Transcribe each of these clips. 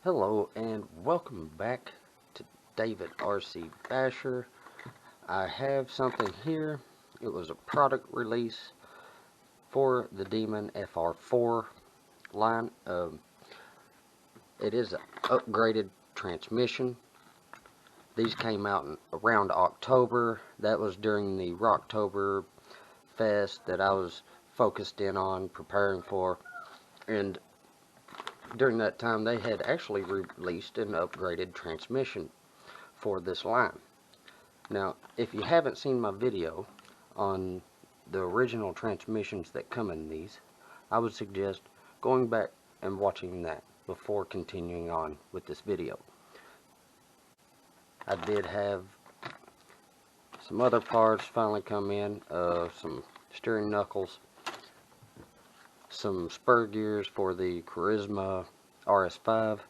Hello and welcome back to David RC Basher. I have something here. It was a product release for the Demon FR4 line. It is an upgraded transmission. These came out around October. That was during the Rocktober Fest that I was focused in on preparing for, and during that time they had actually released an upgraded transmission for this line. Now, if you haven't seen my video on the original transmissions that come in these, I would suggest going back and watching that before continuing on with this video. I did have some other parts finally come in, some steering knuckles, some spur gears for the Charisma RS5,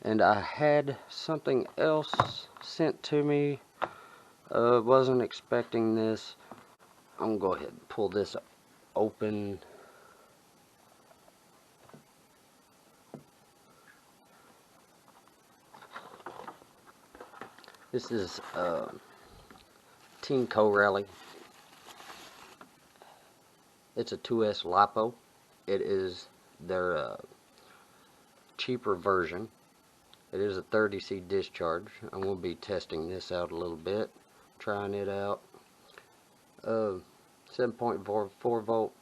and I had something else sent to me. Wasn't expecting this. I'm gonna go ahead and pull this open. This is Team Co-Rally. It's a 2S Lipo. It is their cheaper version. It is a 30C discharge. I'm going to be testing this out a little bit, trying it out. 7.44 volt,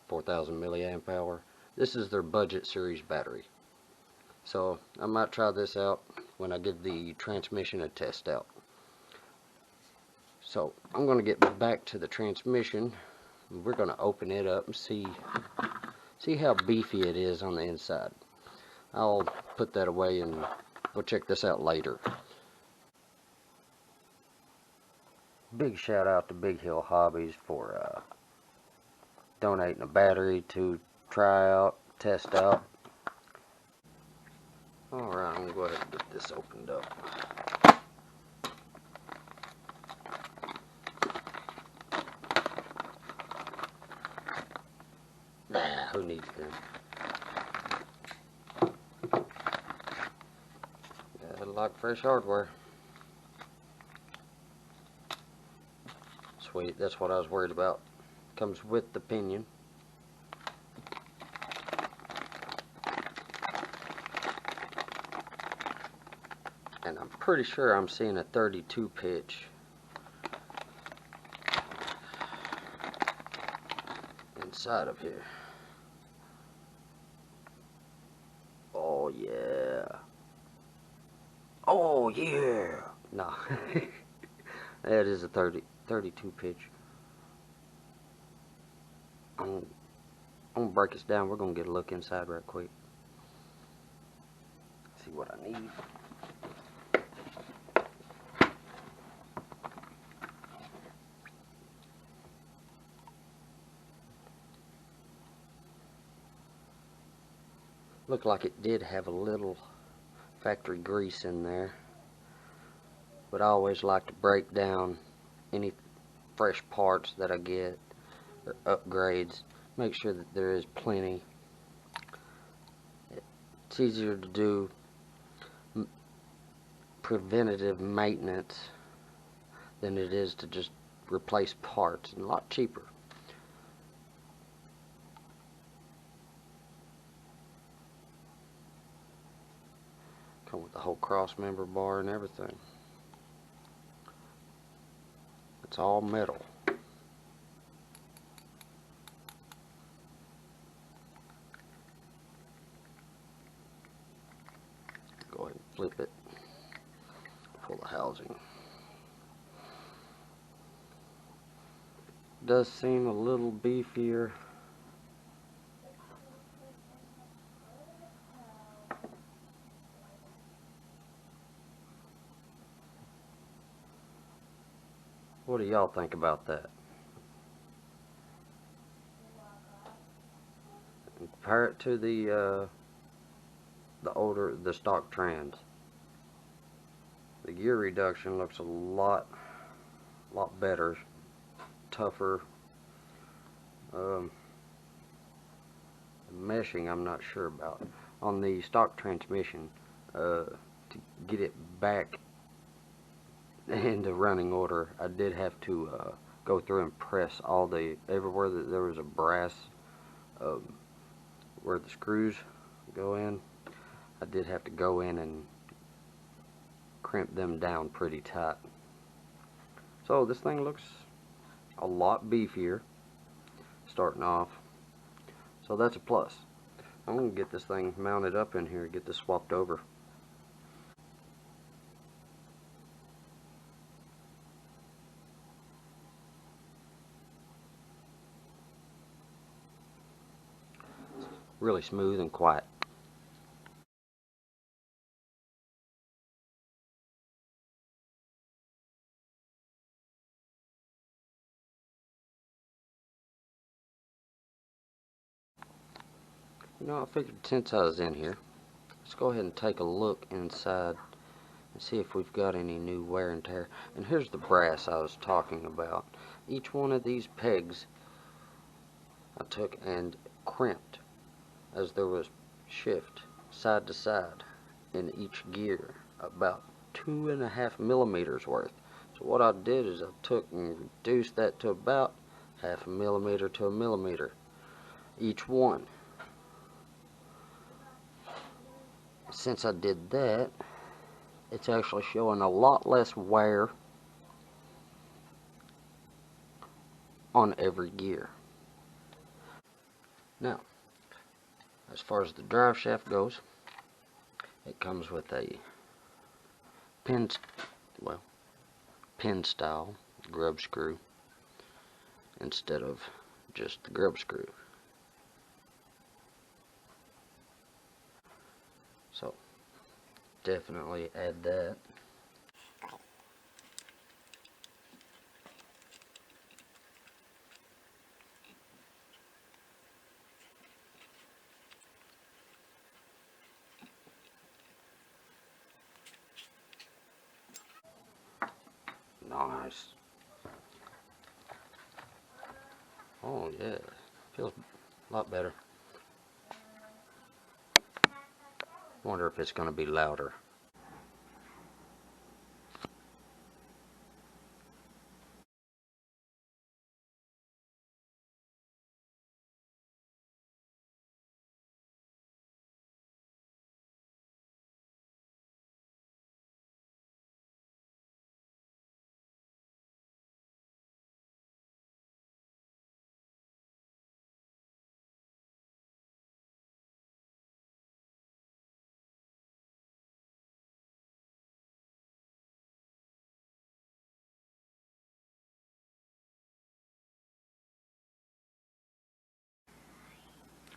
4,000 milliamp hour. This is their budget series battery. So I might try this out when I give the transmission a test out. So I'm going to get back to the transmission. We're going to open it up and see how beefy it is on the inside. I'll put that away and we'll check this out later. Big shout out to Big Hill Hobbies for donating a battery to try out, test out. Alright, I'm going to go ahead and get this opened up. Nah, who needs them? Gotta like fresh hardware. Sweet, that's what I was worried about. Comes with the pinion. And I'm pretty sure I'm seeing a 32 pitch inside of here. Oh yeah. Oh yeah. No. That is a 32 pitch. I'm gonna break this down. We're gonna get a look inside right quick. See what I need. Looked like it did have a little factory grease in there, but I always like to break down any fresh parts that I get or upgrades, make sure that there is plenty. It's easier to do preventative maintenance than it is to just replace parts, and a lot cheaper. Come with the whole cross member bar and everything. It's all metal. Go ahead and flip it. Pull the housing. Does seem a little beefier. What do y'all think about that? Compare it to the stock trans. The gear reduction looks a lot better, tougher. The meshing I'm not sure about. On the stock transmission, to get it back into running order, I did have to go through and press everywhere that there was a brass where the screws go in. I did have to go in and crimp them down pretty tight. So this thing looks a lot beefier starting off, so that's a plus. I'm going to get this thing mounted up in here, get this swapped over. Really smooth and quiet. You know, I figured since I was in here, let's go ahead and take a look inside and see if we've got any new wear and tear. And here's the brass I was talking about. Each one of these pegs I took and crimped as there was shift side to side in each gear, about 2.5 millimeters worth. So what I did is I took and reduced that to about 0.5 millimeter to 1 millimeter each one. Since I did that, it's actually showing a lot less wear on every gear. Now, as far as the drive shaft goes, it comes with a pin style grub screw instead of just the grub screw. So definitely add that. Nice. Oh yeah, feels a lot better. Wonder if it's going to be louder.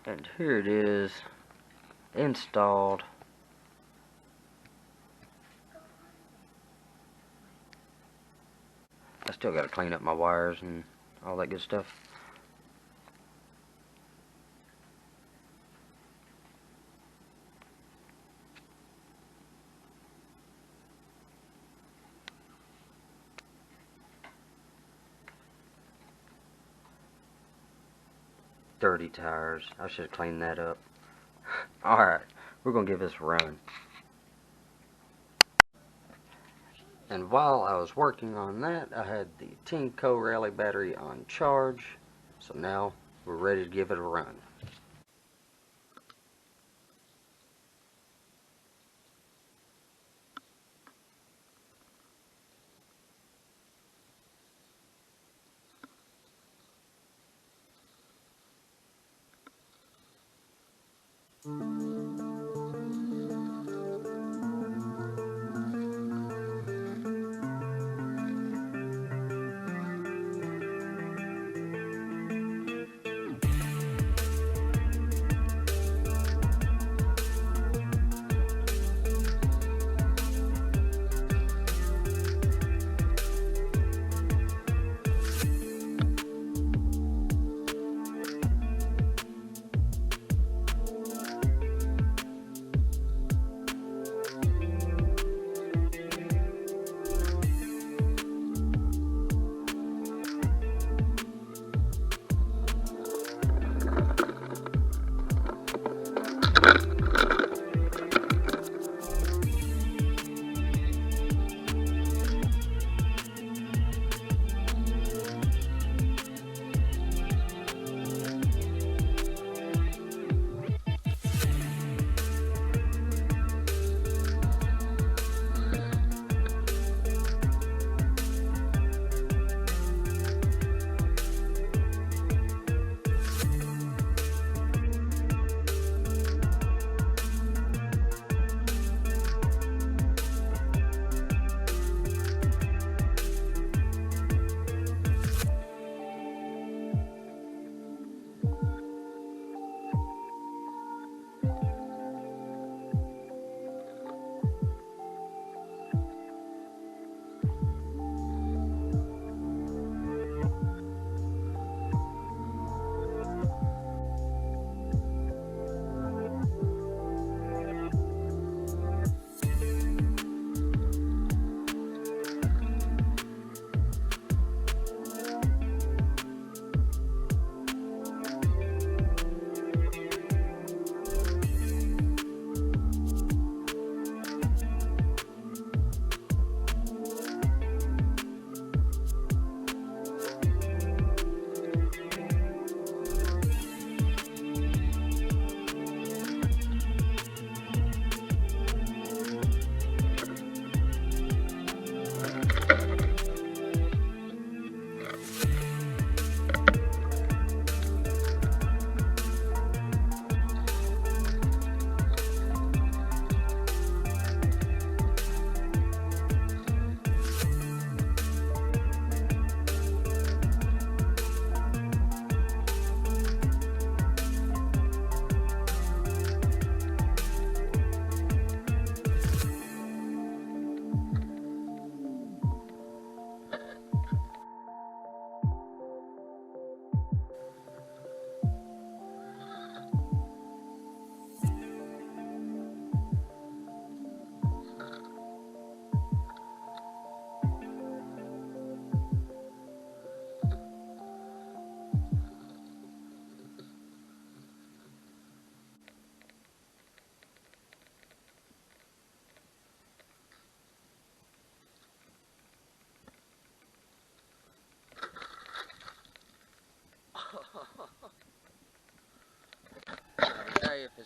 And here it is, installed. I still got to clean up my wires and all that good stuff. Dirty tires. I should have cleaned that up. Alright, we're going to give this a run. And while I was working on that, I had the Gen2 Rally battery on charge. So now we're ready to give it a run.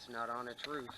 it's not on its roof.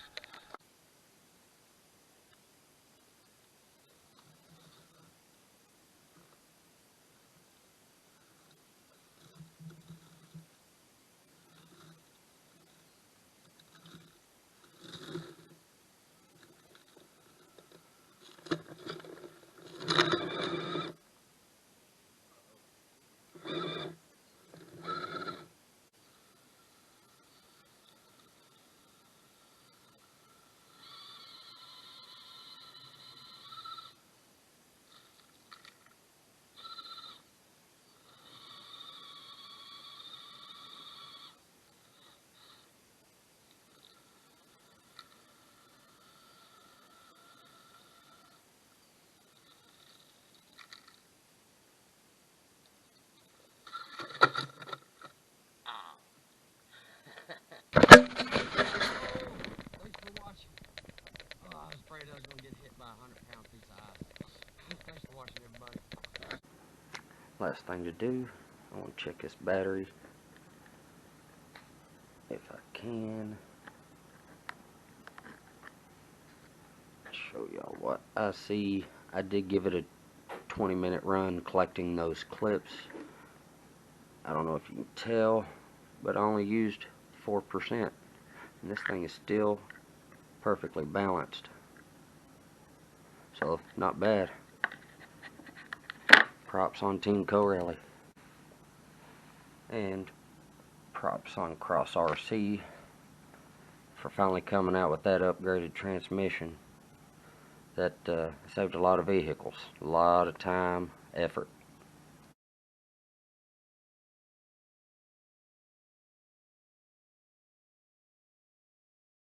I was afraid I was going to get hit by a 100-pound piece of ice. Thanks for watching, everybody. Last thing to do, I want to check this battery. If I can. Show y'all what I see. I did give it a 20-minute run collecting those clips. I don't know if you can tell, but I only used 4%. And this thing is still perfectly balanced. So, not bad. Props on Team Co-Rally. And props on Cross RC for finally coming out with that upgraded transmission. That saved a lot of vehicles. A lot of time, effort.